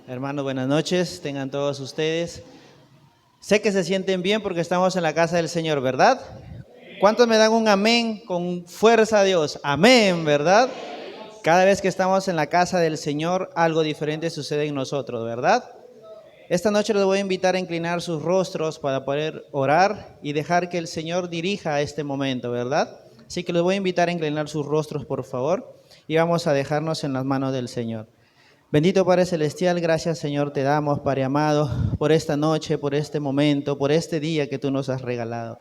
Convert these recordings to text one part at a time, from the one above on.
Hermanos, buenas noches, tengan todos ustedes. Sé que se sienten bien porque estamos en la casa del Señor, ¿verdad? ¿Cuántos me dan un amén con fuerza a Dios? Amén, ¿verdad? Cada vez que estamos en la casa del Señor, algo diferente sucede en nosotros, ¿verdad? Esta noche les voy a invitar a inclinar sus rostros para poder orar y dejar que el Señor dirija este momento, ¿verdad? Así que les voy a invitar a inclinar sus rostros, por favor, y vamos a dejarnos en las manos del Señor. Bendito Padre Celestial, gracias Señor te damos, Padre amado, por esta noche, por este momento, por este día que tú nos has regalado.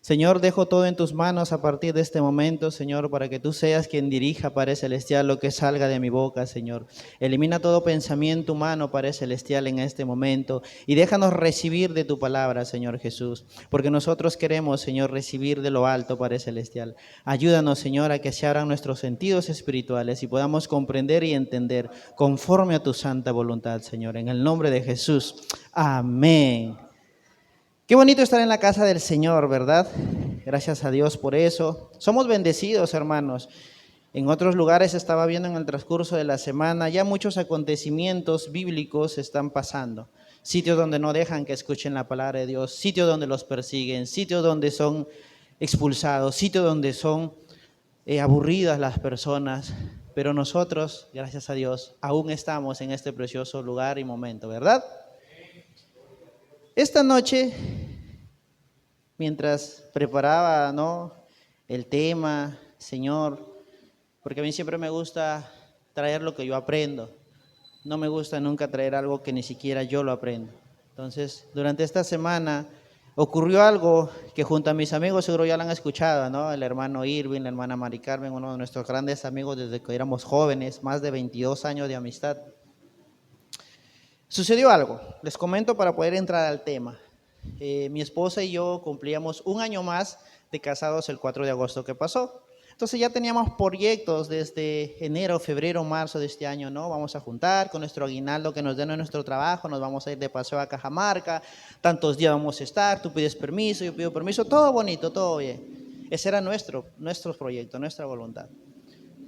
Señor, dejo todo en tus manos a partir de este momento, Señor, para que tú seas quien dirija, Padre Celestial, lo que salga de mi boca, Señor. Elimina todo pensamiento humano, Padre Celestial, en este momento y déjanos recibir de tu palabra, Señor Jesús, porque nosotros queremos, Señor, recibir de lo alto, Padre Celestial. Ayúdanos, Señor, a que se abran nuestros sentidos espirituales y podamos comprender y entender conforme a tu santa voluntad, Señor. En el nombre de Jesús. Amén. Qué bonito estar en la casa del Señor, ¿verdad? Gracias a Dios por eso. Somos bendecidos, hermanos. En otros lugares estaba viendo en el transcurso de la semana, ya muchos acontecimientos bíblicos están pasando. Sitios donde no dejan que escuchen la palabra de Dios, sitios donde los persiguen, sitios donde son expulsados, sitios donde son aburridas las personas. Pero nosotros, gracias a Dios, aún estamos en este precioso lugar y momento, ¿verdad? Esta noche, mientras preparaba, ¿no?, el tema, Señor, porque a mí siempre me gusta traer lo que yo aprendo. No me gusta nunca traer algo que ni siquiera yo lo aprendo. Entonces, durante esta semana ocurrió algo que junto a mis amigos seguro ya lo han escuchado, ¿no? El hermano Irving, la hermana Mari Carmen, uno de nuestros grandes amigos desde que éramos jóvenes, más de 22 años de amistad. Sucedió algo, les comento para poder entrar al tema. Mi esposa y yo cumplíamos un año más de casados el 4 de agosto que pasó. Entonces ya teníamos proyectos desde enero, febrero, marzo de este año, ¿no? Vamos a juntar con nuestro aguinaldo que nos den en nuestro trabajo, nos vamos a ir de paseo a Cajamarca, tantos días vamos a estar, tú pides permiso, yo pido permiso, todo bonito, todo bien. Ese era nuestro proyecto, nuestra voluntad.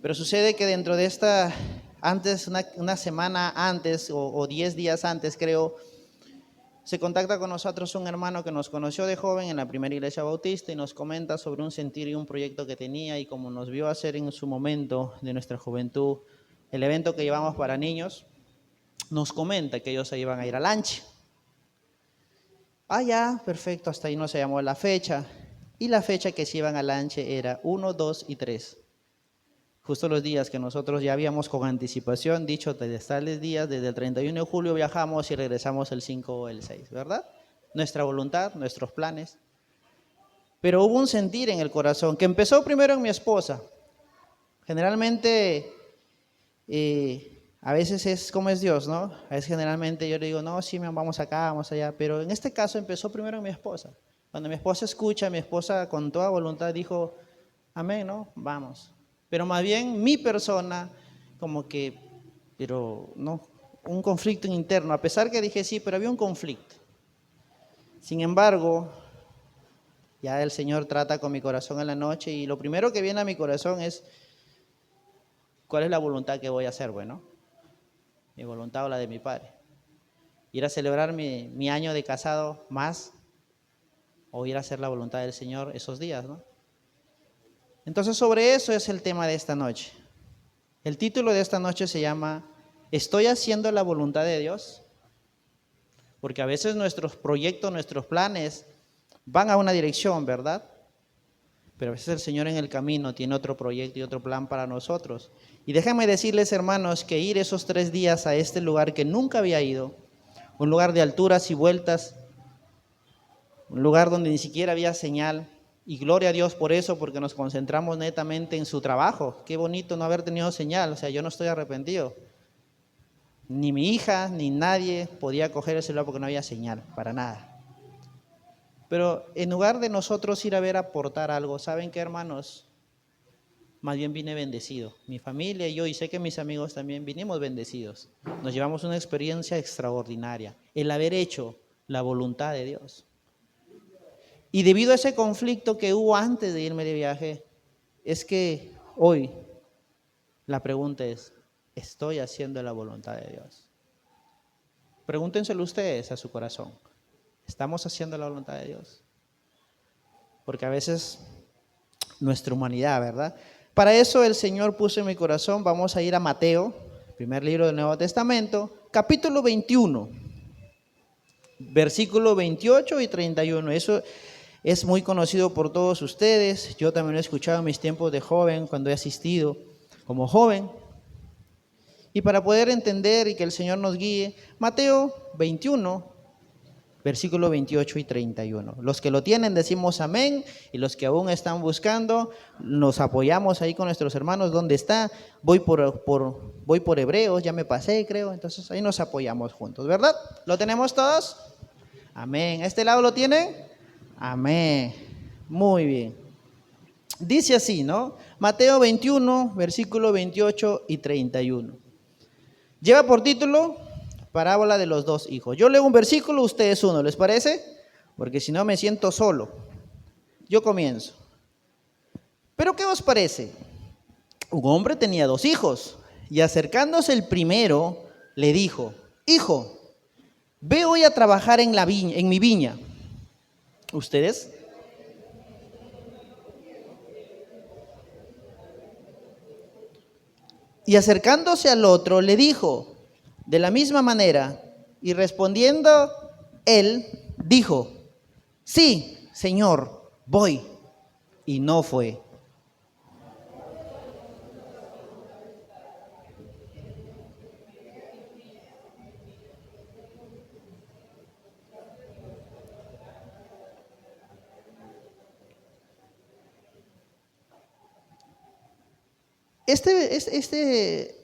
Pero sucede que dentro de esta, antes, una semana antes o 10 días antes creo, se contacta con nosotros un hermano que nos conoció de joven en la primera iglesia bautista y nos comenta sobre un sentir y un proyecto que tenía y como nos vio hacer en su momento de nuestra juventud el evento que llevamos para niños, nos comenta que ellos se iban a ir a Lanche. Ya, perfecto, hasta ahí no se llamó la fecha. Y la fecha que se iban a Lanche era 1, 2 y 3. Justo los días que nosotros ya habíamos con anticipación dicho, desde tales días, desde el 31 de julio viajamos y regresamos el 5 o el 6, ¿verdad? Nuestra voluntad, nuestros planes. Pero hubo un sentir en el corazón que empezó primero en mi esposa. Generalmente, a veces es como es Dios, ¿no? A veces generalmente yo le digo, no, sí, vamos acá, vamos allá. Pero en este caso empezó primero en mi esposa. Cuando mi esposa escucha, mi esposa con toda voluntad dijo, amén, ¿no? Vamos. Pero más bien mi persona, como que, pero no, un conflicto interno. A pesar que dije sí, pero había un conflicto. Sin embargo, ya el Señor trata con mi corazón en la noche y lo primero que viene a mi corazón es, ¿cuál es la voluntad que voy a hacer? Bueno, mi voluntad o la de mi padre. Ir a celebrar mi año de casado más o ir a hacer la voluntad del Señor esos días, ¿no? Entonces sobre eso es el tema de esta noche. El título de esta noche se llama ¿Estoy haciendo la voluntad de Dios? Porque a veces nuestros proyectos, nuestros planes van a una dirección, ¿verdad? Pero a veces el Señor en el camino tiene otro proyecto y otro plan para nosotros. Y déjenme decirles, hermanos, que ir esos 3 días a este lugar que nunca había ido, un lugar de alturas y vueltas, un lugar donde ni siquiera había señal, y gloria a Dios por eso, porque nos concentramos netamente en su trabajo. Qué bonito no haber tenido señal, o sea, yo no estoy arrepentido. Ni mi hija, ni nadie podía coger el celular porque no había señal, para nada. Pero en lugar de nosotros ir a ver aportar algo, ¿saben qué, hermanos? Más bien vine bendecido. Mi familia y yo, y sé que mis amigos también, vinimos bendecidos. Nos llevamos una experiencia extraordinaria, el haber hecho la voluntad de Dios. Y debido a ese conflicto que hubo antes de irme de viaje, es que hoy la pregunta es, ¿estoy haciendo la voluntad de Dios? Pregúntenselo ustedes a su corazón. ¿Estamos haciendo la voluntad de Dios? Porque a veces nuestra humanidad, ¿verdad? Para eso el Señor puso en mi corazón, vamos a ir a Mateo, primer libro del Nuevo Testamento, capítulo 21, versículo 28 y 31. Eso es muy conocido por todos ustedes. Yo también lo he escuchado en mis tiempos de joven, cuando he asistido como joven. Y para poder entender y que el Señor nos guíe, Mateo 21, versículo 28 y 31. Los que lo tienen decimos amén, y los que aún están buscando, nos apoyamos ahí con nuestros hermanos. ¿Dónde está? Voy por Hebreos, ya me pasé, creo. Entonces ahí nos apoyamos juntos, ¿verdad? ¿Lo tenemos todos? Amén. ¿Este lado lo tienen? Amén. Muy bien. Dice así, ¿no? Mateo 21, versículo 28 y 31. Lleva por título Parábola de los dos hijos. Yo leo un versículo, ustedes uno, ¿les parece? Porque si no me siento solo. Yo comienzo. ¿Pero qué os parece? Un hombre tenía dos hijos, y acercándose el primero, le dijo: Hijo, ve hoy a trabajar en mi viña. ¿Ustedes? Y acercándose al otro, le dijo de la misma manera, y respondiendo él, dijo: Sí, Señor, voy. Y no fue.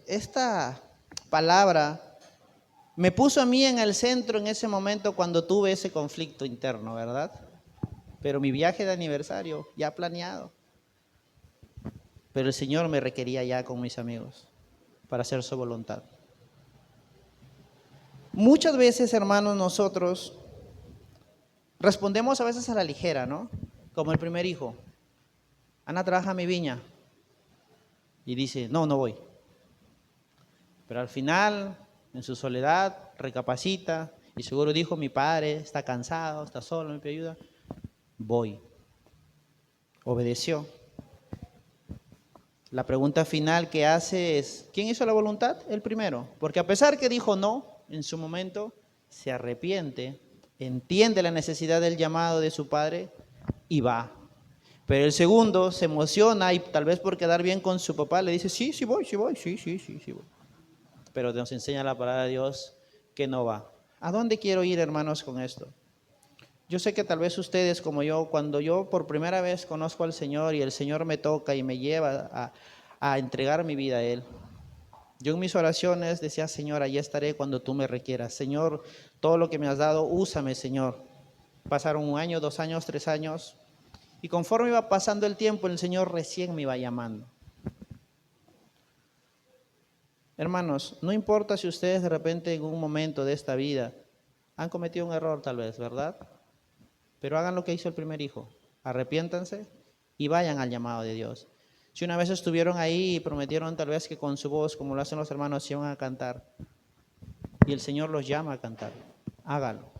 Esta palabra me puso a mí en el centro en ese momento cuando tuve ese conflicto interno, ¿verdad? Pero mi viaje de aniversario ya planeado. Pero el Señor me requería ya con mis amigos para hacer su voluntad. Muchas veces, hermanos, nosotros respondemos a veces a la ligera, ¿no? Como el primer hijo. Ana trabaja a mi viña. Y dice: no voy. Pero al final, en su soledad, recapacita y seguro dijo: mi padre está cansado, está solo, me pide ayuda. Voy. Obedeció. La pregunta final que hace es: ¿quién hizo la voluntad? El primero. Porque a pesar que dijo no en su momento, se arrepiente, entiende la necesidad del llamado de su padre y va. Pero el segundo se emociona y tal vez por quedar bien con su papá le dice: sí voy, sí voy. Pero nos enseña la palabra de Dios que no va. ¿A dónde quiero ir, hermanos, con esto? Yo sé que tal vez ustedes como yo, cuando yo por primera vez conozco al Señor y el Señor me toca y me lleva a entregar mi vida a Él, yo en mis oraciones decía: Señor, allí estaré cuando tú me requieras. Señor, todo lo que me has dado, úsame, Señor. Pasaron 1 año, 2 años, 3 años. Y conforme iba pasando el tiempo, el Señor recién me iba llamando. Hermanos, no importa si ustedes de repente en un momento de esta vida han cometido un error tal vez, ¿verdad? Pero hagan lo que hizo el primer hijo. Arrepiéntanse y vayan al llamado de Dios. Si una vez estuvieron ahí y prometieron tal vez que con su voz, como lo hacen los hermanos, se iban a cantar, y el Señor los llama a cantar, hágalo.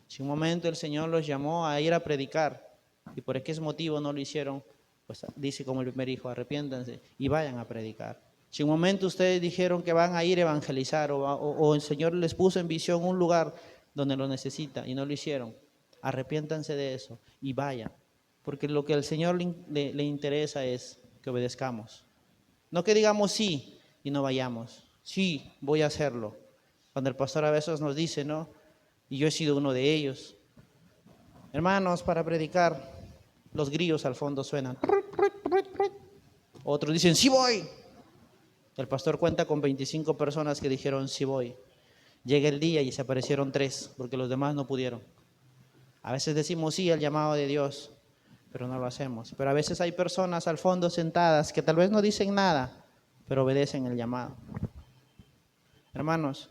Si un momento el Señor los llamó a ir a predicar y por qué motivo no lo hicieron, pues dice como el primer hijo: arrepiéntanse y vayan a predicar. Si un momento ustedes dijeron que van a ir a evangelizar o el Señor les puso en visión un lugar donde lo necesita y no lo hicieron, arrepiéntanse de eso y vayan. Porque lo que al Señor le interesa es que obedezcamos. No que digamos sí y no vayamos. Sí, voy a hacerlo. Cuando el pastor a veces nos dice, ¿no? Y yo he sido uno de ellos. Hermanos, para predicar, los grillos al fondo suenan. Otros dicen: sí voy. El pastor cuenta con 25 personas que dijeron: sí voy. Llega el día y se aparecieron 3 porque los demás no pudieron. A veces decimos sí al llamado de Dios, pero no lo hacemos. Pero a veces hay personas al fondo sentadas que tal vez no dicen nada, pero obedecen el llamado. Hermanos,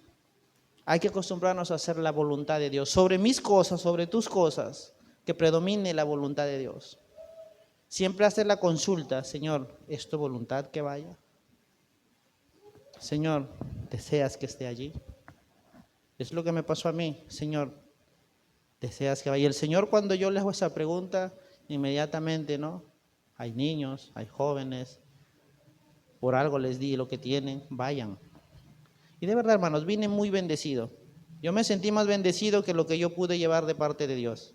hay que acostumbrarnos a hacer la voluntad de Dios. Sobre mis cosas, sobre tus cosas, que predomine la voluntad de Dios. Siempre hacer la consulta: Señor, ¿es tu voluntad que vaya? Señor, ¿deseas que esté allí? Es lo que me pasó a mí, Señor. ¿Deseas que vaya? Y el Señor, cuando yo le hago esa pregunta, inmediatamente, ¿no? Hay niños, hay jóvenes, por algo les di lo que tienen, vayan. Y de verdad, hermanos, vine muy bendecido. Yo me sentí más bendecido que lo que yo pude llevar de parte de Dios.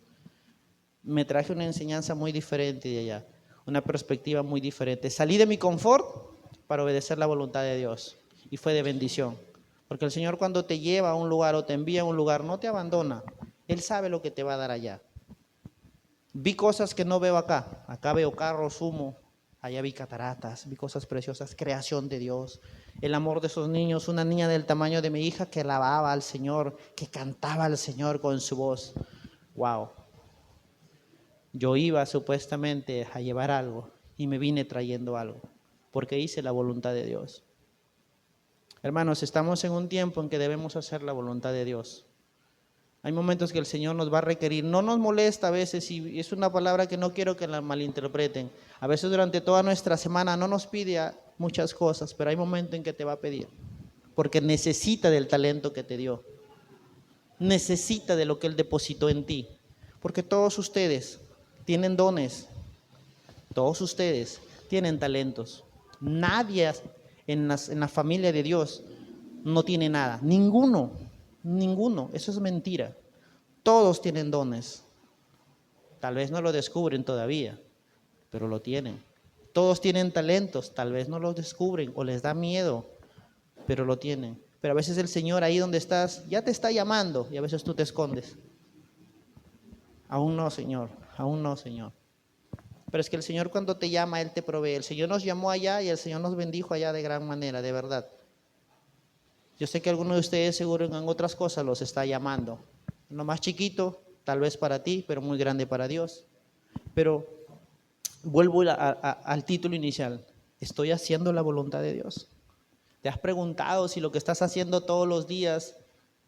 Me traje una enseñanza muy diferente de allá, una perspectiva muy diferente. Salí de mi confort para obedecer la voluntad de Dios y fue de bendición. Porque el Señor, cuando te lleva a un lugar o te envía a un lugar, no te abandona. Él sabe lo que te va a dar allá. Vi cosas que no veo acá. Acá veo carros, humo. Allá vi cataratas, vi cosas preciosas, creación de Dios. El amor de esos niños, una niña del tamaño de mi hija que alababa al Señor, que cantaba al Señor con su voz. Wow. Yo iba supuestamente a llevar algo y me vine trayendo algo, porque hice la voluntad de Dios. Hermanos, estamos en un tiempo en que debemos hacer la voluntad de Dios. Hay momentos que el Señor nos va a requerir. No nos molesta a veces, y es una palabra que no quiero que la malinterpreten. A veces durante toda nuestra semana no nos pide muchas cosas, pero hay momentos en que te va a pedir, porque necesita del talento que te dio. Necesita de lo que Él depositó en ti. Porque todos ustedes tienen dones, todos ustedes tienen talentos. Nadie en la familia de Dios no tiene nada. Ninguno, ninguno. Eso es mentira. Todos tienen dones. Tal vez no lo descubren todavía, pero lo tienen. Todos tienen talentos, tal vez no los descubren o les da miedo, pero lo tienen. Pero a veces el Señor ahí donde estás ya te está llamando y a veces tú te escondes. Aún no, Señor, aún no, Señor. Pero es que el Señor, cuando te llama, Él te provee. El Señor nos llamó allá y el Señor nos bendijo allá de gran manera, de verdad. Yo sé que algunos de ustedes seguro en otras cosas los está llamando. Lo más chiquito, tal vez para ti, pero muy grande para Dios. Pero vuelvo al título inicial. ¿Estoy haciendo la voluntad de Dios? ¿Te has preguntado si lo que estás haciendo todos los días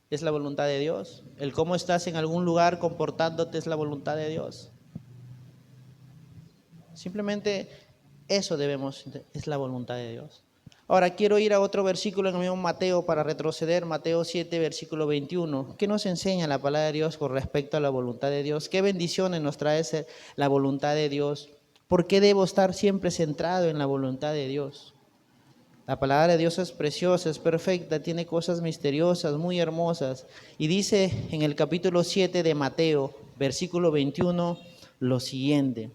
es la voluntad de Dios? ¿El cómo estás en algún lugar comportándote es la voluntad de Dios? Simplemente eso es la voluntad de Dios. Ahora quiero ir a otro versículo en el mismo Mateo para retroceder, Mateo 7, versículo 21. ¿Qué nos enseña la palabra de Dios con respecto a la voluntad de Dios? ¿Qué bendiciones nos trae la voluntad de Dios? ¿Por qué debo estar siempre centrado en la voluntad de Dios? La palabra de Dios es preciosa, es perfecta, tiene cosas misteriosas, muy hermosas. Y dice en el capítulo 7 de Mateo, versículo 21, lo siguiente.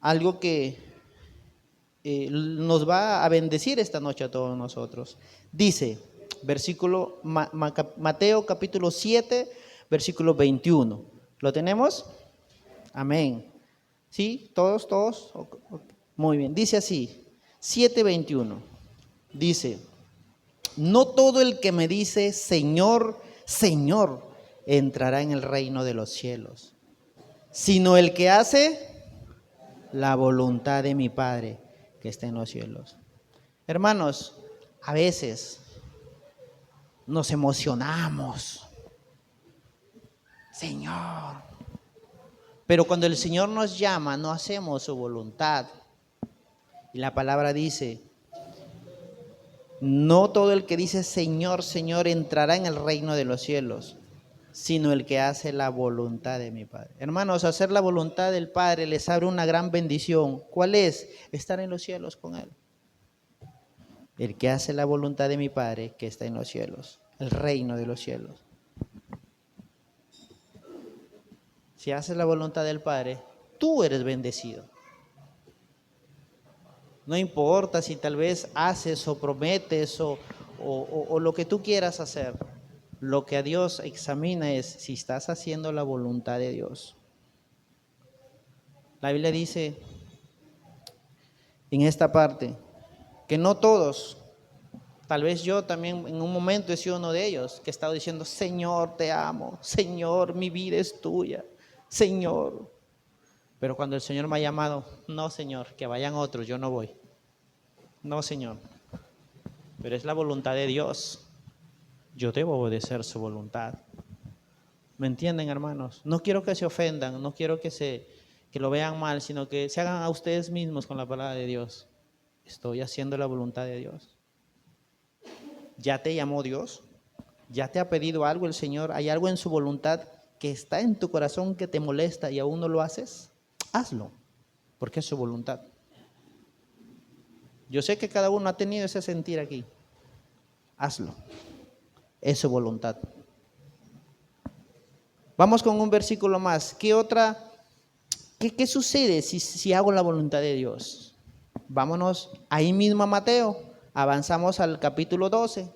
Algo que nos va a bendecir esta noche a todos nosotros. Dice, Mateo capítulo 7, versículo 21. ¿Lo tenemos? Amén. ¿Sí? ¿Todos? Muy bien. Dice así, 7:21. Dice, no todo el que me dice, Señor, Señor, entrará en el reino de los cielos, sino el que hace la voluntad de mi Padre que está en los cielos. Hermanos, a veces nos emocionamos, Señor, pero cuando el Señor nos llama, no hacemos su voluntad. Y la palabra dice, no todo el que dice Señor, Señor entrará en el reino de los cielos, sino el que hace la voluntad de mi Padre. Hermanos, hacer la voluntad del Padre les abre una gran bendición. ¿Cuál es? Estar en los cielos con Él. El que hace la voluntad de mi Padre que está en los cielos, el reino de los cielos. Si haces la voluntad del Padre, tú eres bendecido. No importa si tal vez haces o prometes o lo que tú quieras hacer. Lo que a Dios examina es si estás haciendo la voluntad de Dios. La Biblia dice en esta parte que no todos, tal vez yo también en un momento he sido uno de ellos, que he estado diciendo, Señor, te amo, Señor, mi vida es tuya, Señor. Pero cuando el Señor me ha llamado, no, Señor, que vayan otros, yo no voy. No, Señor, pero es la voluntad de Dios. Yo debo obedecer su voluntad. ¿Me entienden, hermanos? No quiero que se ofendan, no quiero que lo vean mal, sino que se hagan a ustedes mismos con la palabra de Dios. Estoy haciendo la voluntad de Dios. ¿Ya te llamó Dios? ¿Ya te ha pedido algo el Señor? ¿Hay algo en su voluntad que está en tu corazón que te molesta y aún no lo haces? Hazlo, porque es su voluntad. Yo sé que cada uno ha tenido ese sentir aquí. Hazlo, es su voluntad. Vamos con un versículo más. ¿Qué sucede si hago la voluntad de Dios? Vámonos ahí mismo a Mateo. Avanzamos al capítulo 12.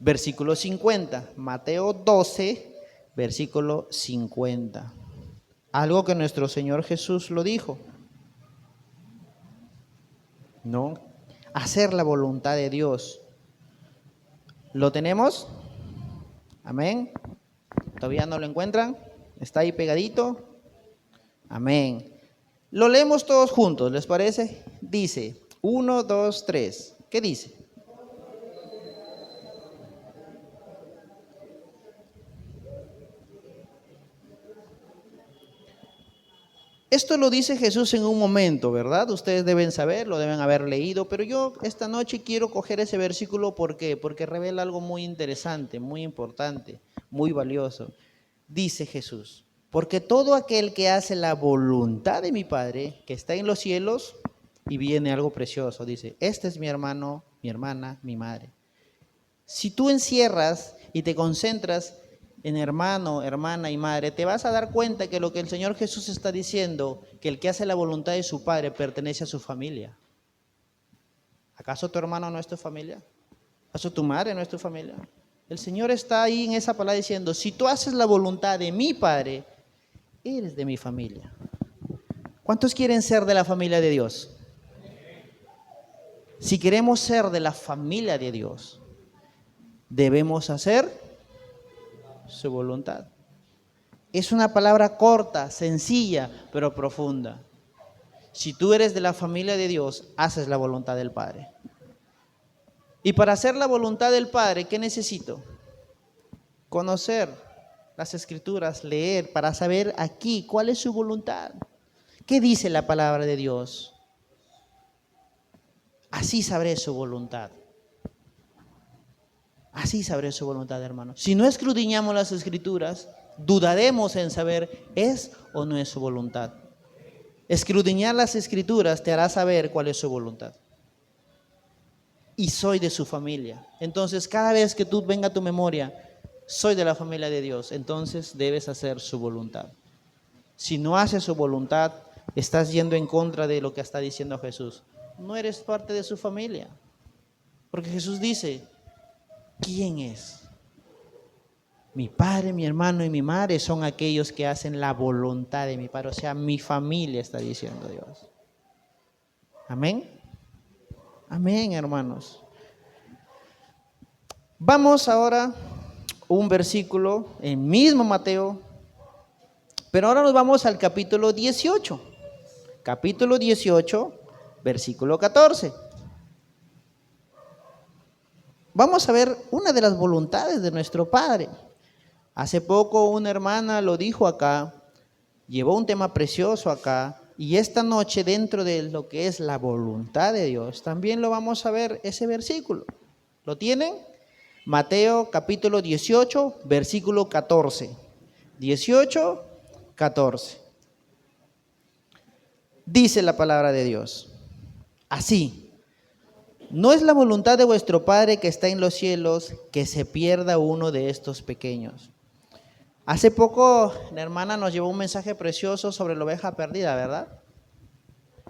Versículo 50. Mateo 12, versículo 50. Algo que nuestro Señor Jesús lo dijo. ¿No? Hacer la voluntad de Dios. ¿Lo tenemos? Amén. ¿Todavía no lo encuentran? ¿Está ahí pegadito? Amén. Lo leemos todos juntos, ¿les parece? Dice, 1, 2, 3. ¿Qué dice? Esto lo dice Jesús en un momento, ¿verdad? Ustedes deben saber, lo deben haber leído, pero yo esta noche quiero coger ese versículo, ¿por qué? Porque revela algo muy interesante, muy importante, muy valioso. Dice Jesús, porque todo aquel que hace la voluntad de mi Padre, que está en los cielos, y viene algo precioso, dice, este es mi hermano, mi hermana, mi madre. Si tú encierras y te concentras en hermano, hermana y madre, te vas a dar cuenta que lo que el Señor Jesús está diciendo, que el que hace la voluntad de su Padre pertenece a su familia. ¿Acaso tu hermano no es tu familia? ¿Acaso tu madre no es tu familia? El Señor está ahí en esa palabra diciendo, si tú haces la voluntad de mi Padre, eres de mi familia. ¿Cuántos quieren ser de la familia de Dios? Si queremos ser de la familia de Dios, debemos hacer su voluntad. Es una palabra corta, sencilla, pero profunda. Si tú eres de la familia de Dios, haces la voluntad del Padre. Y para hacer la voluntad del Padre, ¿qué necesito? Conocer las Escrituras, leer, para saber aquí cuál es su voluntad. ¿Qué dice la palabra de Dios? Así sabré su voluntad. Así sabré su voluntad, hermano. Si no escudriñamos las Escrituras, dudaremos en saber es o no es su voluntad. Escudriñar las Escrituras te hará saber cuál es su voluntad. Y soy de su familia. Entonces, cada vez que tú venga a tu memoria, soy de la familia de Dios, entonces debes hacer su voluntad. Si no haces su voluntad, estás yendo en contra de lo que está diciendo Jesús. No eres parte de su familia. Porque Jesús dice, ¿quién es? Mi padre, mi hermano y mi madre son aquellos que hacen la voluntad de mi Padre. O sea, mi familia, está diciendo Dios. Amén. Amén, hermanos. Vamos ahora a un versículo, el mismo Mateo, pero ahora nos vamos al capítulo 18. Capítulo 18, versículo 14. Vamos a ver una de las voluntades de nuestro Padre. Hace poco una hermana lo dijo acá, llevó un tema precioso acá, y esta noche dentro de lo que es la voluntad de Dios, también lo vamos a ver ese versículo. ¿Lo tienen? Mateo capítulo 18, versículo 14. 18, 14. Dice la palabra de Dios, así, no es la voluntad de vuestro Padre que está en los cielos que se pierda uno de estos pequeños. Hace poco la hermana nos llevó un mensaje precioso sobre la oveja perdida, ¿verdad?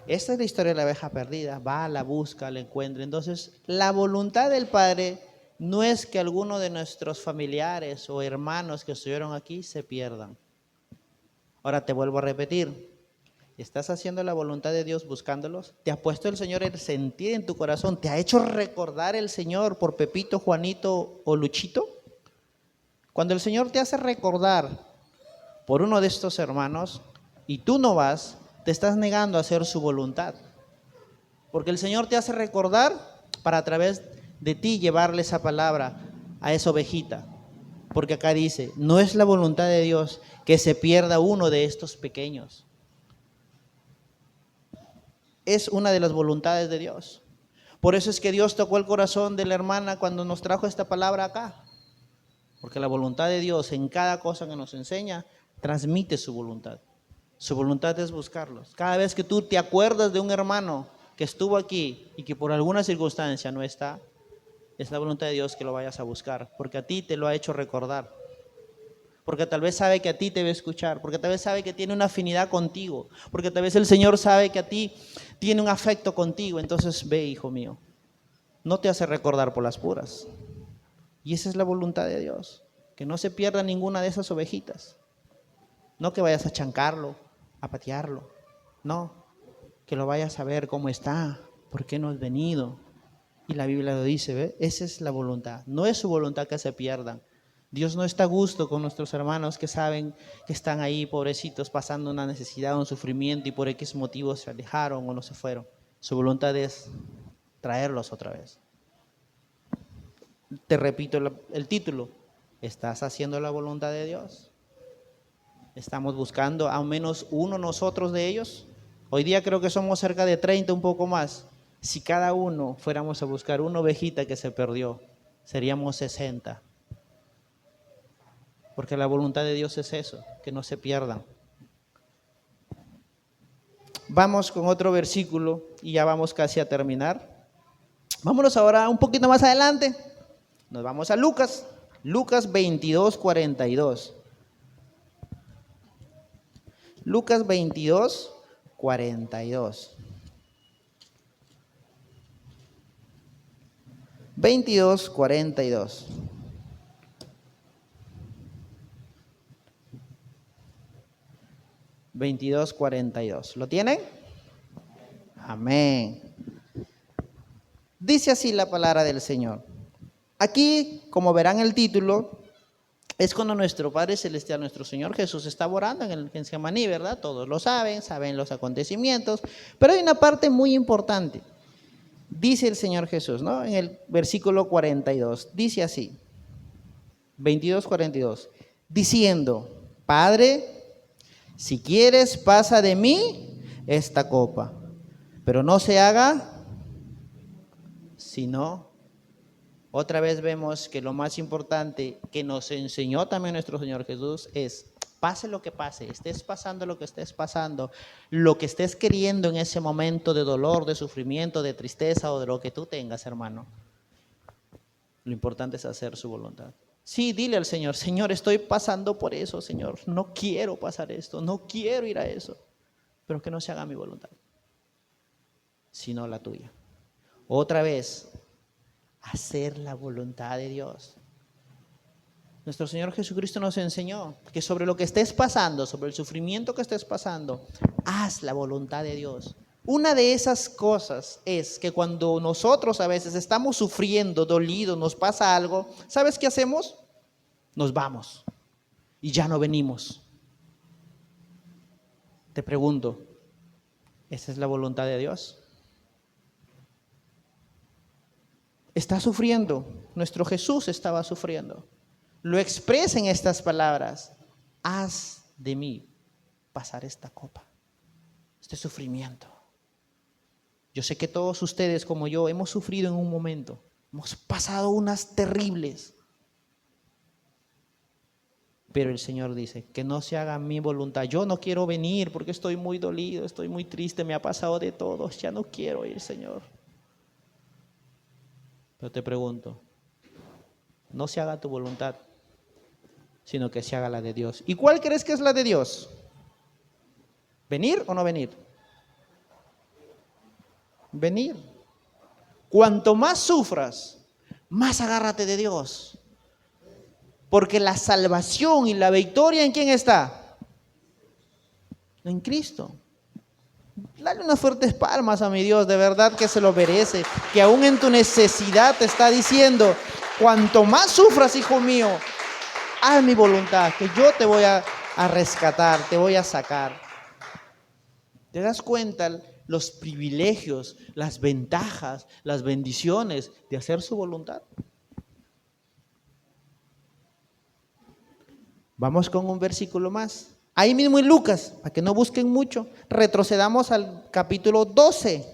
Esta es la historia de la oveja perdida. Va, la busca, la encuentra. Entonces, la voluntad del Padre no es que alguno de nuestros familiares o hermanos que estuvieron aquí se pierdan. Ahora te vuelvo a repetir. ¿Estás haciendo la voluntad de Dios buscándolos? ¿Te ha puesto el Señor el sentir en tu corazón? ¿Te ha hecho recordar el Señor por Pepito, Juanito o Luchito? Cuando el Señor te hace recordar por uno de estos hermanos y tú no vas, te estás negando a hacer su voluntad. Porque el Señor te hace recordar para a través de ti llevarle esa palabra a esa ovejita. Porque acá dice, no es la voluntad de Dios que se pierda uno de estos pequeños. Es una de las voluntades de Dios. Por eso es que Dios tocó el corazón de la hermana cuando nos trajo esta palabra acá. Porque la voluntad de Dios en cada cosa que nos enseña, transmite su voluntad. Su voluntad es buscarlos. Cada vez que tú te acuerdas de un hermano que estuvo aquí y que por alguna circunstancia no está, es la voluntad de Dios que lo vayas a buscar, porque a ti te lo ha hecho recordar. Porque tal vez sabe que a ti te va a escuchar, porque tal vez sabe que tiene una afinidad contigo, porque tal vez el Señor sabe que a ti tiene un afecto contigo. Entonces ve, hijo mío, no te hace recordar por las puras. Y esa es la voluntad de Dios, que no se pierda ninguna de esas ovejitas. No que vayas a chancarlo, a patearlo, no, que lo vayas a ver cómo está, por qué no has venido. Y la Biblia lo dice, ¿ve? Esa es la voluntad, no es su voluntad que se pierdan. Dios no está a gusto con nuestros hermanos que saben que están ahí, pobrecitos, pasando una necesidad, un sufrimiento y por X motivos se alejaron o no se fueron. Su voluntad es traerlos otra vez. Te repito el título, ¿estás haciendo la voluntad de Dios? ¿Estamos buscando al menos uno nosotros de ellos? Hoy día creo que somos cerca de 30, un poco más. Si cada uno fuéramos a buscar una ovejita que se perdió, seríamos 60. Porque la voluntad de Dios es eso, que no se pierdan. Vamos con otro versículo y ya vamos casi a terminar. Vámonos ahora un poquito más adelante. Nos vamos a Lucas 22, 42. Lucas 22, 42. 22, 42. ¿Lo tienen? Amén. Dice así la palabra del Señor. Aquí, como verán el título, es cuando nuestro Padre Celestial, nuestro Señor Jesús, está orando en el Getsemaní, ¿verdad? Todos lo saben los acontecimientos, pero hay una parte muy importante. Dice el Señor Jesús, ¿no? En el versículo 42, dice así, 22, 42, diciendo, Padre, si quieres, pasa de mí esta copa, pero no se haga sino. Otra vez vemos que lo más importante que nos enseñó también nuestro Señor Jesús es, pase lo que pase, estés pasando lo que estés pasando, lo que estés queriendo en ese momento de dolor, de sufrimiento, de tristeza o de lo que tú tengas, hermano. Lo importante es hacer su voluntad. Sí, dile al Señor, Señor, estoy pasando por eso, Señor, no quiero pasar esto, no quiero ir a eso, pero que no se haga mi voluntad, sino la tuya. Otra vez, hacer la voluntad de Dios. Nuestro Señor Jesucristo nos enseñó que sobre lo que estés pasando, sobre el sufrimiento que estés pasando, haz la voluntad de Dios. Una de esas cosas es que cuando nosotros a veces estamos sufriendo, dolidos, nos pasa algo, ¿sabes qué hacemos? Nos vamos y ya no venimos. Te pregunto, ¿esa es la voluntad de Dios? Está sufriendo, nuestro Jesús estaba sufriendo. Lo expresa en estas palabras, haz de mí pasar esta copa, este sufrimiento. Yo sé que todos ustedes como yo hemos sufrido en un momento, hemos pasado unas terribles. Pero el Señor dice, que no se haga mi voluntad. Yo no quiero venir porque estoy muy dolido, estoy muy triste, me ha pasado de todo, ya no quiero ir, Señor. Pero te pregunto, no se haga tu voluntad, sino que se haga la de Dios. ¿Y cuál crees que es la de Dios? ¿Venir o no venir? Venir. Cuanto más sufras, más agárrate de Dios. Porque la salvación y la victoria, ¿en quién está? En Cristo. Dale unas fuertes palmas a mi Dios, de verdad que se lo merece, que aún en tu necesidad te está diciendo, cuanto más sufras, hijo mío, haz mi voluntad, que yo te voy a rescatar, te voy a sacar. ¿Te das cuenta los privilegios, las ventajas, las bendiciones de hacer su voluntad? Vamos con un versículo más. Ahí mismo en Lucas, para que no busquen mucho, retrocedamos al capítulo 12.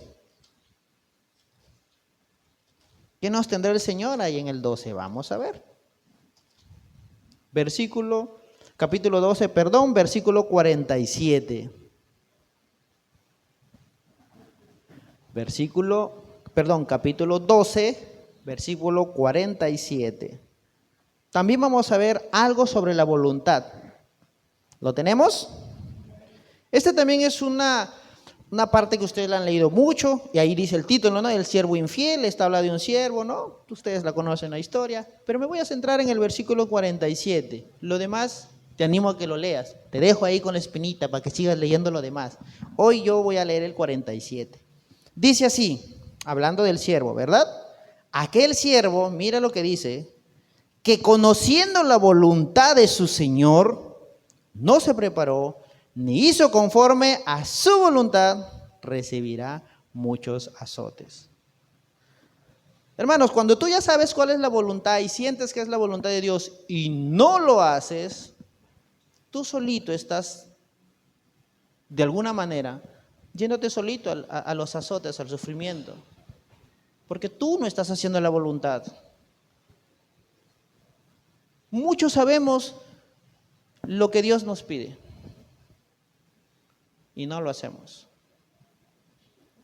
¿Qué nos tendrá el Señor ahí en el 12? Vamos a ver. Capítulo 12, versículo 47. Capítulo 12, versículo 47. También vamos a ver algo sobre la voluntad. ¿Lo tenemos? Este también es una parte que ustedes la han leído mucho, y ahí dice el título, ¿no? El siervo infiel, esta habla de un siervo, ¿no? Ustedes la conocen la historia, pero me voy a centrar en el versículo 47. Lo demás, te animo a que lo leas. Te dejo ahí con la espinita para que sigas leyendo lo demás. Hoy yo voy a leer el 47. Dice así, hablando del siervo, ¿verdad? Aquel siervo, mira lo que dice, que conociendo la voluntad de su Señor, no se preparó, ni hizo conforme a su voluntad, recibirá muchos azotes. Hermanos, cuando tú ya sabes cuál es la voluntad y sientes que es la voluntad de Dios y no lo haces, tú solito estás, de alguna manera, yéndote solito a los azotes, al sufrimiento, porque tú no estás haciendo la voluntad. Muchos sabemos lo que Dios nos pide y no lo hacemos.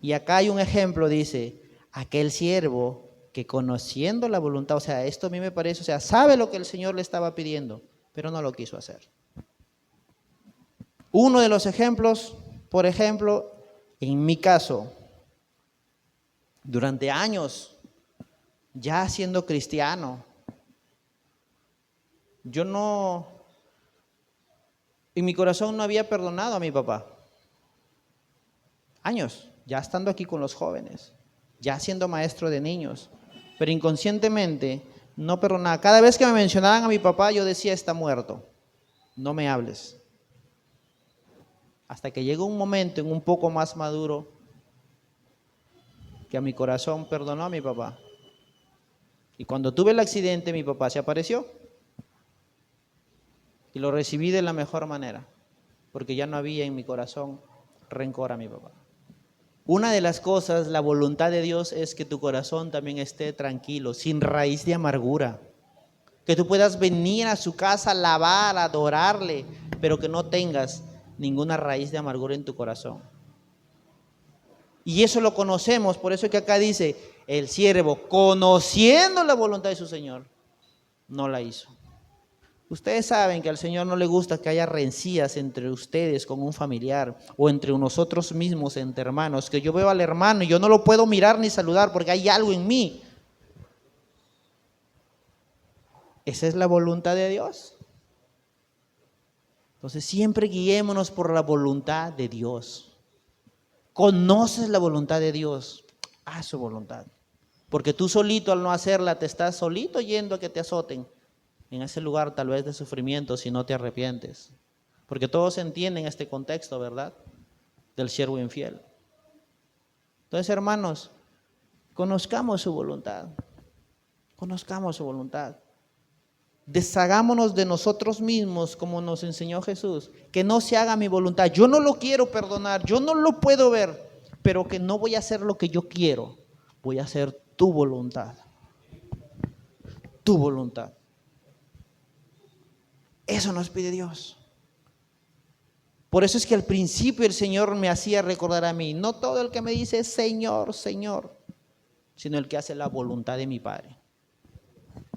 Y acá hay un ejemplo, dice, aquel siervo que conociendo la voluntad, o sea, esto a mí me parece, o sea, sabe lo que el Señor le estaba pidiendo, pero no lo quiso hacer. Uno de los ejemplos, por ejemplo, en mi caso, durante años, ya siendo cristiano, yo no, en mi corazón no había perdonado a mi papá. Años, ya estando aquí con los jóvenes, ya siendo maestro de niños, pero inconscientemente no perdonaba. Cada vez que me mencionaban a mi papá, yo decía, está muerto, no me hables. Hasta que llegó un momento en un poco más maduro que a mi corazón perdonó a mi papá. Y cuando tuve el accidente, mi papá se apareció. Y lo recibí de la mejor manera, porque ya no había en mi corazón rencor a mi papá. Una de las cosas, la voluntad de Dios es que tu corazón también esté tranquilo, sin raíz de amargura. Que tú puedas venir a su casa, alabar, adorarle, pero que no tengas ninguna raíz de amargura en tu corazón. Y eso lo conocemos, por eso que acá dice, el siervo, conociendo la voluntad de su Señor, no la hizo. Ustedes saben que al Señor no le gusta que haya rencillas entre ustedes con un familiar o entre nosotros mismos, entre hermanos, que yo veo al hermano y yo no lo puedo mirar ni saludar porque hay algo en mí. Esa es la voluntad de Dios. Entonces siempre guiémonos por la voluntad de Dios. Conoces la voluntad de Dios, haz su voluntad. Porque tú solito al no hacerla te estás solito yendo a que te azoten en ese lugar tal vez de sufrimiento si no te arrepientes. Porque todos entienden este contexto, ¿verdad? Del siervo infiel. Entonces, hermanos, conozcamos su voluntad. Conozcamos su voluntad. Deshagámonos de nosotros mismos como nos enseñó Jesús. Que no se haga mi voluntad. Yo no lo quiero perdonar, yo no lo puedo ver, pero que no voy a hacer lo que yo quiero. Voy a hacer tu voluntad. Tu voluntad. Eso nos pide Dios. Por eso es que al principio el Señor me hacía recordar a mí, no todo el que me dice Señor, Señor, sino el que hace la voluntad de mi Padre.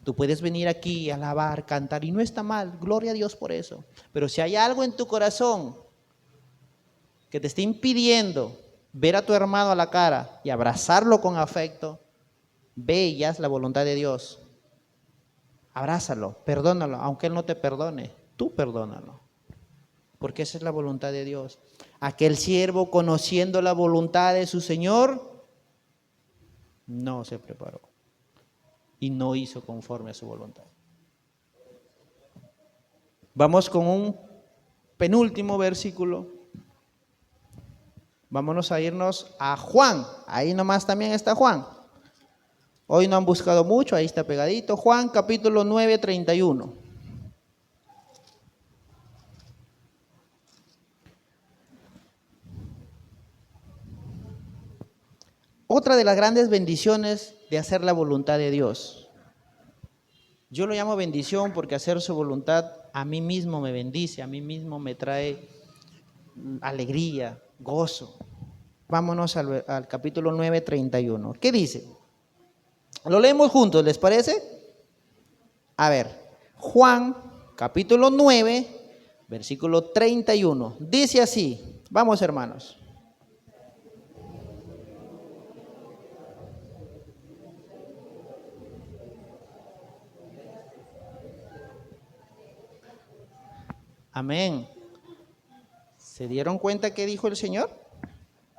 Tú puedes venir aquí, alabar, cantar, y no está mal, gloria a Dios por eso. Pero si hay algo en tu corazón que te esté impidiendo ver a tu hermano a la cara y abrazarlo con afecto, ve y haz la voluntad de Dios. Abrázalo, perdónalo, aunque Él no te perdone, tú perdónalo. Porque esa es la voluntad de Dios. Aquel siervo, conociendo la voluntad de su Señor, no se preparó y no hizo conforme a su voluntad. Vamos con un penúltimo versículo. Vámonos a irnos a Juan. Ahí nomás también está Juan. Hoy no han buscado mucho, ahí está pegadito. Juan capítulo 9, 31. Otra de las grandes bendiciones de hacer la voluntad de Dios. Yo lo llamo bendición porque hacer su voluntad a mí mismo me bendice, a mí mismo me trae alegría, gozo. Vámonos al capítulo 9, 31. ¿Qué dice? Lo leemos juntos, ¿les parece? A ver, Juan, capítulo 9, versículo 31. Dice así, vamos hermanos. Amén. ¿Se dieron cuenta qué dijo el Señor?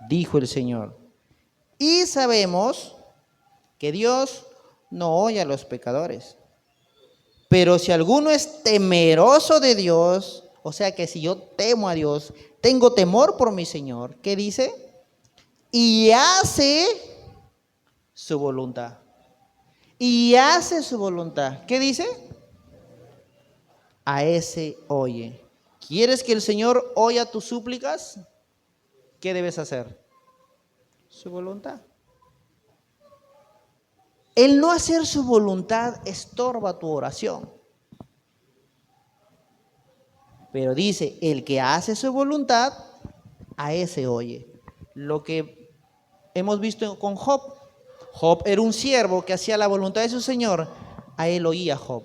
Dijo el Señor. Y sabemos que Dios no oye a los pecadores. Pero si alguno es temeroso de Dios, o sea que si yo temo a Dios, tengo temor por mi Señor, ¿qué dice? Y hace su voluntad. Y hace su voluntad. ¿Qué dice? A ese oye. ¿Quieres que el Señor oiga tus súplicas? ¿Qué debes hacer? Su voluntad. El no hacer su voluntad estorba tu oración. Pero dice, el que hace su voluntad, a ese oye. Lo que hemos visto con Job. Job era un siervo que hacía la voluntad de su Señor. A él oía Job.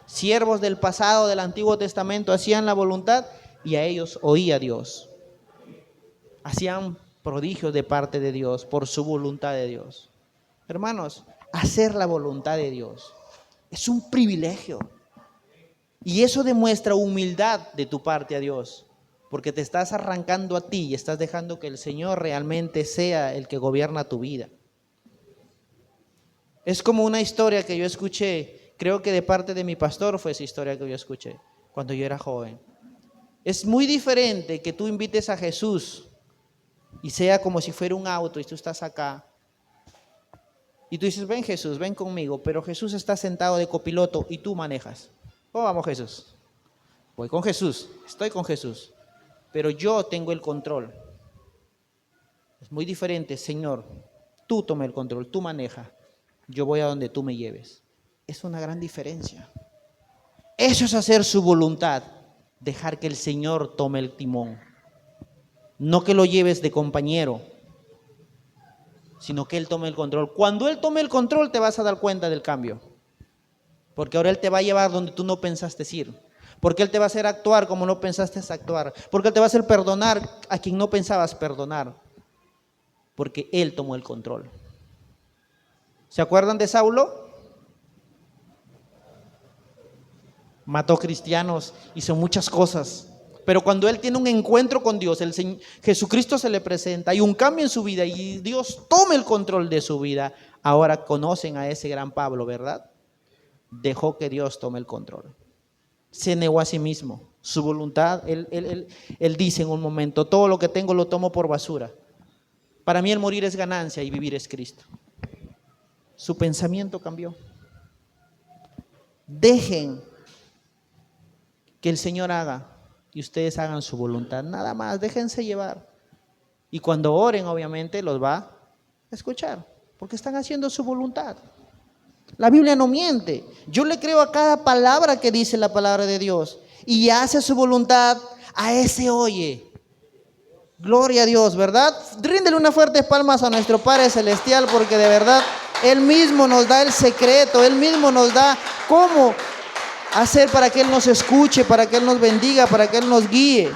Siervos del pasado, del Antiguo Testamento, hacían la voluntad y a ellos oía Dios. Hacían prodigios de parte de Dios por su voluntad de Dios. Hermanos, hacer la voluntad de Dios es un privilegio. Y eso demuestra humildad de tu parte a Dios, porque te estás arrancando a ti y estás dejando que el Señor realmente sea el que gobierna tu vida. Es como una historia que yo escuché, creo que de parte de mi pastor fue esa historia que yo escuché cuando yo era joven. Es muy diferente que tú invites a Jesús y sea como si fuera un auto y tú estás acá. Y tú dices, ven Jesús, ven conmigo, pero Jesús está sentado de copiloto y tú manejas. ¿Cómo vamos Jesús? Voy con Jesús, estoy con Jesús, pero yo tengo el control. Es muy diferente, Señor, tú toma el control, tú maneja, yo voy a donde tú me lleves. Es una gran diferencia. Eso es hacer su voluntad, dejar que el Señor tome el timón. No que lo lleves de compañero, sino que Él tome el control. Cuando Él tome el control te vas a dar cuenta del cambio. Porque ahora Él te va a llevar donde tú no pensaste ir. Porque Él te va a hacer actuar como no pensaste actuar. Porque Él te va a hacer perdonar a quien no pensabas perdonar. Porque Él tomó el control. ¿Se acuerdan de Saulo? Mató cristianos, hizo muchas cosas. Pero cuando él tiene un encuentro con Dios, Jesucristo se le presenta, hay un cambio en su vida y Dios toma el control de su vida. Ahora conocen a ese gran Pablo, ¿verdad? Dejó que Dios tome el control. Se negó a sí mismo, su voluntad. Él dice en un momento, todo lo que tengo lo tomo por basura. Para mí el morir es ganancia y vivir es Cristo. Su pensamiento cambió. Dejen que el Señor haga y ustedes hagan su voluntad, nada más, déjense llevar. Y cuando oren, obviamente, los va a escuchar, porque están haciendo su voluntad. La Biblia no miente. Yo le creo a cada palabra que dice la palabra de Dios. Y hace su voluntad, a ese oye. Gloria a Dios, ¿verdad? Ríndele unas fuertes palmas a nuestro Padre Celestial, porque de verdad, Él mismo nos da el secreto, Él mismo nos da cómo hacer para que Él nos escuche, para que Él nos bendiga, para que Él nos guíe.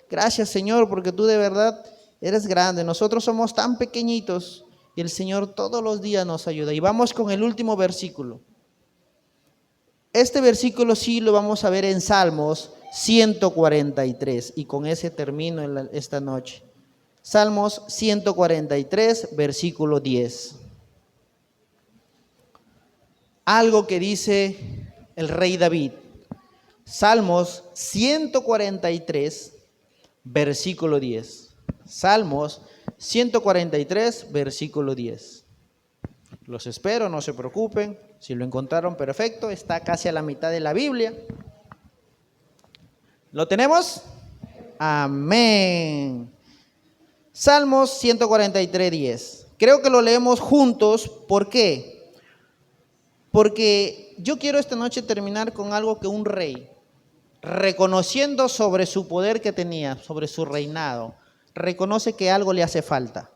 Gracias, Señor, porque tú de verdad eres grande. Nosotros somos tan pequeñitos y el Señor todos los días nos ayuda. Y vamos con el último versículo. Este versículo sí lo vamos a ver en Salmos 143 y con ese termino esta noche. Salmos 143, versículo 10. Algo que dice el rey David. Salmos 143, versículo 10. Salmos 143, versículo 10. Los espero, no se preocupen. Si lo encontraron, perfecto. Está casi a la mitad de la Biblia. ¿Lo tenemos? Amén. Salmos 143:10. Creo que lo leemos juntos. ¿Por qué? Porque yo quiero esta noche terminar con algo que un rey, reconociendo sobre su poder que tenía, sobre su reinado, reconoce que algo le hace falta.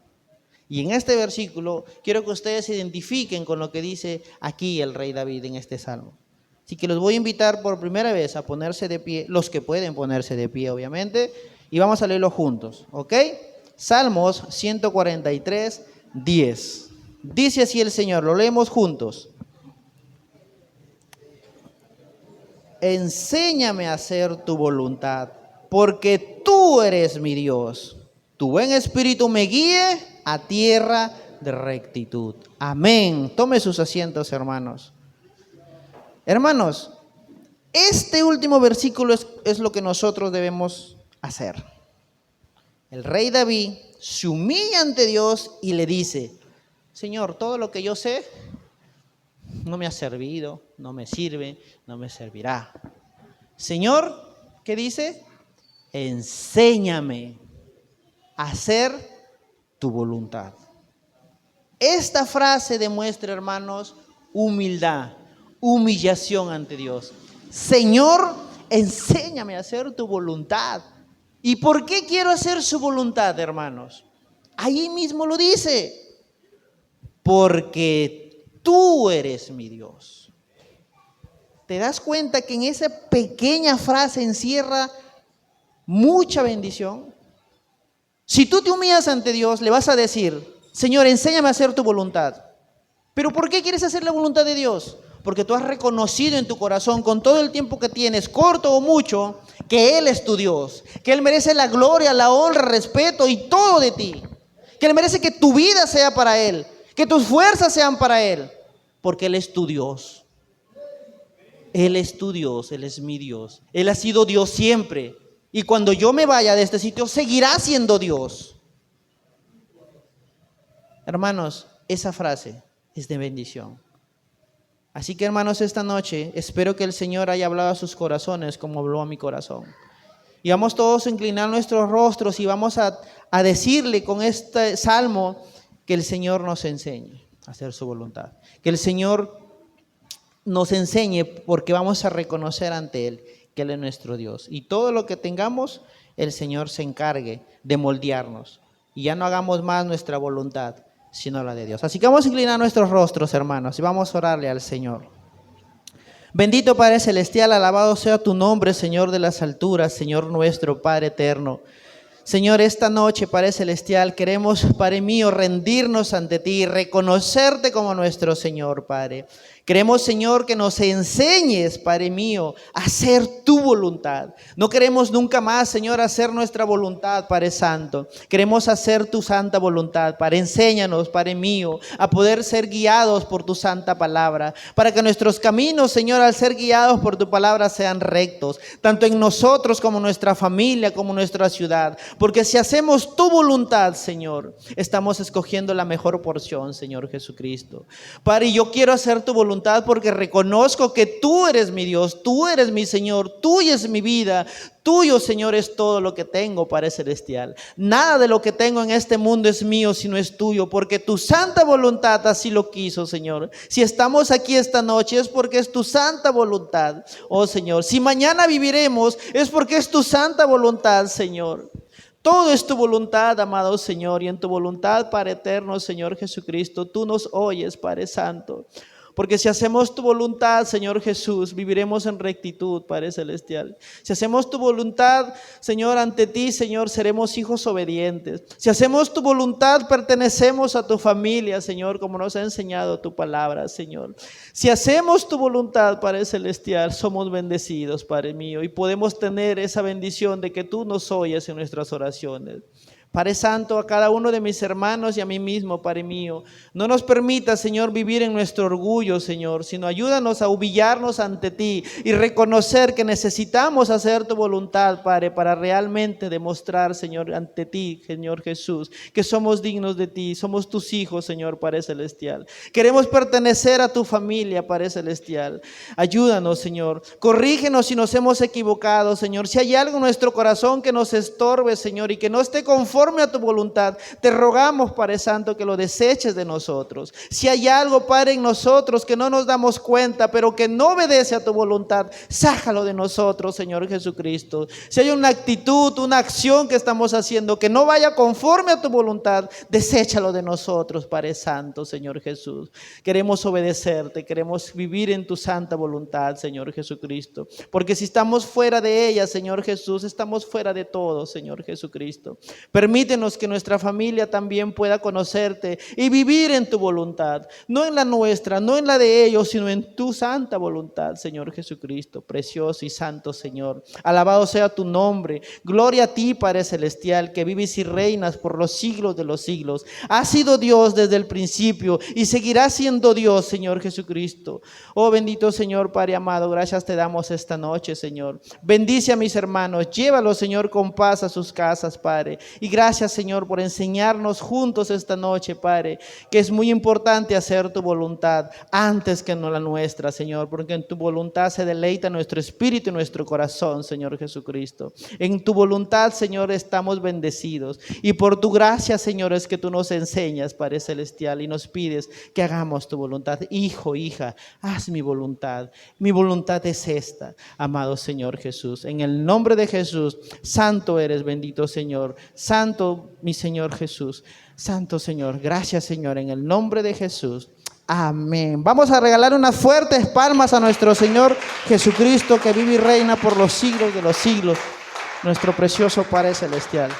Y en este versículo quiero que ustedes se identifiquen con lo que dice aquí el rey David en este salmo. Así que los voy a invitar por primera vez a ponerse de pie, los que pueden ponerse de pie obviamente, y vamos a leerlo juntos, ¿ok? Salmos 143:10. Dice así el Señor, lo leemos juntos. Enséñame a hacer tu voluntad, porque tú eres mi Dios. Tu buen espíritu me guíe a tierra de rectitud. Amén. Tome sus asientos, hermanos. Hermanos, este último versículo es lo que nosotros debemos hacer. El rey David se humilla ante Dios y le dice, Señor, todo lo que yo sé no me ha servido, no me sirve, no me servirá. Señor, ¿qué dice? Enséñame a hacer tu voluntad. Esta frase demuestra, hermanos, humildad, humillación ante Dios. Señor, enséñame a hacer tu voluntad. ¿Y por qué quiero hacer su voluntad, hermanos? Ahí mismo lo dice. Porque tú eres mi Dios. ¿Te das cuenta que en esa pequeña frase encierra mucha bendición? Si tú te humillas ante Dios, le vas a decir, Señor, enséñame a hacer tu voluntad. ¿Pero por qué quieres hacer la voluntad de Dios? Porque tú has reconocido en tu corazón, con todo el tiempo que tienes, corto o mucho, que Él es tu Dios, que Él merece la gloria, la honra, el respeto y todo de ti, que Él merece que tu vida sea para Él, que tus fuerzas sean para Él, porque Él es tu Dios. Él es tu Dios, Él es mi Dios. Él ha sido Dios siempre. Y cuando yo me vaya de este sitio, seguirá siendo Dios. Hermanos, esa frase es de bendición. Así que, hermanos, esta noche espero que el Señor haya hablado a sus corazones como habló a mi corazón. Y vamos todos a inclinar nuestros rostros y vamos a decirle con este salmo que el Señor nos enseñe a hacer su voluntad. Que el Señor nos enseñe, porque vamos a reconocer ante Él que Él es nuestro Dios. Y todo lo que tengamos, el Señor se encargue de moldearnos. Y ya no hagamos más nuestra voluntad, sino la de Dios. Así que vamos a inclinar nuestros rostros, hermanos, y vamos a orarle al Señor. Bendito Padre Celestial, alabado sea tu nombre, Señor de las alturas, Señor nuestro, Padre eterno. Señor, esta noche, Padre Celestial, queremos, Padre mío, rendirnos ante ti y reconocerte como nuestro Señor, Padre. Queremos, Señor, que nos enseñes, Padre mío, a hacer tu voluntad. No queremos nunca más, Señor, hacer nuestra voluntad, Padre Santo. Queremos hacer tu santa voluntad, Padre. Enséñanos, Padre mío, a poder ser guiados por tu santa palabra, para que nuestros caminos, Señor, al ser guiados por tu palabra sean rectos, tanto en nosotros como en nuestra familia, como en nuestra ciudad. Porque si hacemos tu voluntad, Señor, estamos escogiendo la mejor porción, Señor Jesucristo. Padre, yo quiero hacer tu voluntad porque reconozco que tú eres mi Dios, tú eres mi Señor, tuya es mi vida, tuyo, Señor, es todo lo que tengo, Padre Celestial. Nada de lo que tengo en este mundo es mío, sino es tuyo, porque tu santa voluntad así lo quiso, Señor. Si estamos aquí esta noche es porque es tu santa voluntad, oh Señor. Si mañana viviremos es porque es tu santa voluntad, Señor. Todo es tu voluntad, amado Señor, y en tu voluntad, Padre eterno, Señor Jesucristo, tú nos oyes, Padre Santo. Porque si hacemos tu voluntad, Señor Jesús, viviremos en rectitud, Padre Celestial. Si hacemos tu voluntad, Señor, ante ti, Señor, seremos hijos obedientes. Si hacemos tu voluntad, pertenecemos a tu familia, Señor, como nos ha enseñado tu palabra, Señor. Si hacemos tu voluntad, Padre Celestial, somos bendecidos, Padre mío, y podemos tener esa bendición de que tú nos oyes en nuestras oraciones. Padre Santo, a cada uno de mis hermanos y a mí mismo, Padre mío, no nos permita, Señor, vivir en nuestro orgullo, Señor, sino ayúdanos a humillarnos ante ti y reconocer que necesitamos hacer tu voluntad, Padre, para realmente demostrar, Señor, ante ti, Señor Jesús, que somos dignos de ti, somos tus hijos, Señor, Padre Celestial. Queremos pertenecer a tu familia, Padre Celestial. Ayúdanos, Señor. Corrígenos si nos hemos equivocado, Señor. Si hay algo en nuestro corazón que nos estorbe, Señor, y que no esté conforme conforme a tu voluntad. Te rogamos, Padre Santo, que lo deseches de nosotros. Si hay algo, Padre, en nosotros que no nos damos cuenta, pero que no obedece a tu voluntad, sácalo de nosotros, Señor Jesucristo. Si hay una actitud, una acción que estamos haciendo que no vaya conforme a tu voluntad, deséchalo de nosotros, Padre Santo, Señor Jesús. Queremos obedecerte, queremos vivir en tu santa voluntad, Señor Jesucristo. Porque si estamos fuera de ella, Señor Jesús, estamos fuera de todo, Señor Jesucristo. Permítenos que nuestra familia también pueda conocerte y vivir en tu voluntad, no en la nuestra, no en la de ellos, sino en tu santa voluntad, Señor Jesucristo, precioso y santo Señor. Alabado sea tu nombre. Gloria a ti, Padre Celestial, que vives y reinas por los siglos de los siglos. Has sido Dios desde el principio y seguirás siendo Dios, Señor Jesucristo. Oh bendito Señor, Padre amado, gracias te damos esta noche, Señor. Bendice a mis hermanos, llévalos, Señor, con paz a sus casas, Padre. Y gracias, Señor, por enseñarnos juntos esta noche, Padre, que es muy importante hacer tu voluntad antes que no la nuestra, Señor, porque en tu voluntad se deleita nuestro espíritu y nuestro corazón, Señor Jesucristo. En tu voluntad, Señor, estamos bendecidos. Y por tu gracia, Señor, es que tú nos enseñas, Padre Celestial, y nos pides que hagamos tu voluntad. Hijo, hija, haz mi voluntad. Mi voluntad es esta, amado Señor Jesús. En el nombre de Jesús, santo eres, bendito Señor. Santo, mi Señor Jesús. Santo Señor, gracias, Señor, en el nombre de Jesús. Amén. Vamos a regalar unas fuertes palmas a nuestro Señor Jesucristo, que vive y reina por los siglos de los siglos. Nuestro precioso Padre Celestial.